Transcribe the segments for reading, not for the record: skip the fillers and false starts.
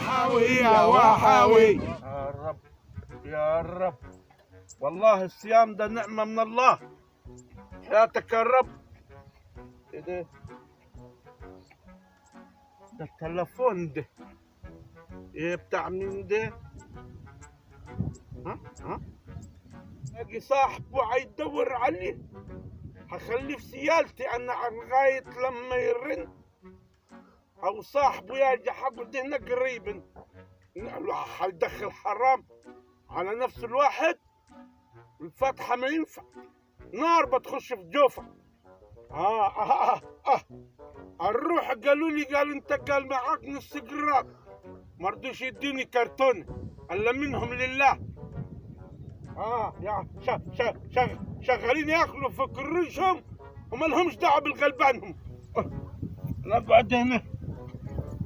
وحاوي يا وحاوي. يا رب يا رب، والله الصيام ده نعمة من الله. حياتك يا رب. ايه ده؟ ده التلفون ده. ايه بتاع مين ده؟ ها اجي صاحبه عيدور عليه، هخليه في سيالتي انا لغاية لما يرن، او صاحبه يجي حقه هنا قريبا. حيدخل حرام على نفس الواحد. الفتحة ما ينفع، نار بتخش في جوفه. الروح قالوا لي، قال انت قال معاك نص جرام، ما رضوش يدوني كرتون الا منهم لله. يا شغالين ياكلوا في كرشهم وما لهمش دعوه بالغلبانهم. لا بعد هنا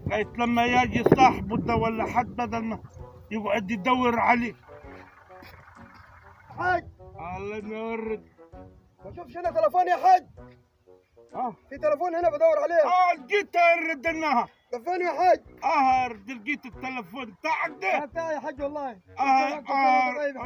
لغايه لما يجي صاحبه ده ولا حد، بدل ما يقعد يدور عليه. حاج الله ينور. ما اشوفش هنا تلفون يا حاج. في تلفون هنا بدور عليه. لقيت ردناها. تلفون يا حاج. لقيت التلفون بتاعك ده. بتاعي يا حاج والله.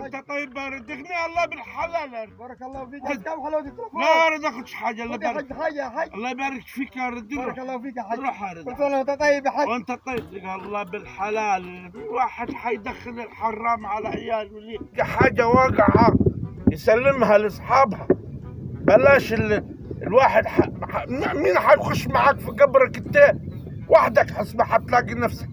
انت طيب ردقني الله بالحلال. بارك الله فيك. كم حلاوه التلفون؟ لا ردخش حاجه. الله يا حاج حاجه يا حاج. الله يبارك فيك يا ردي. بارك الله فيك يا حاج. روح ارد. كل سنه وانت طيب يا حاج. وانت طيب. الله بالحلال. واحد حيدخل الحرام على عياله ليه؟ حاجه واقعه يسلمها لاصحابها. بلاش الواحد مين حيخش معاك في قبرك انت وحدك؟ حسب حتلاقي نفسك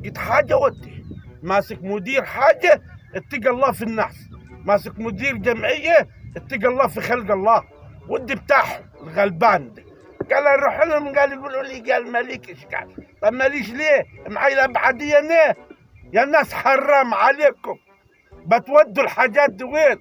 قلت حاجه ودي ماسك مدير حاجه. اتقى الله في الناس. ماسك مدير جمعيه، اتقى الله في خلق الله. ودي بتاعهم الغلبان ده. قال اروح لهم، قال يقولوا لي قال مالكش. قال طب ماليش ليه؟ معي الابعديه ليه؟ يا ناس حرام عليكم، بتودوا الحاجات دي وين؟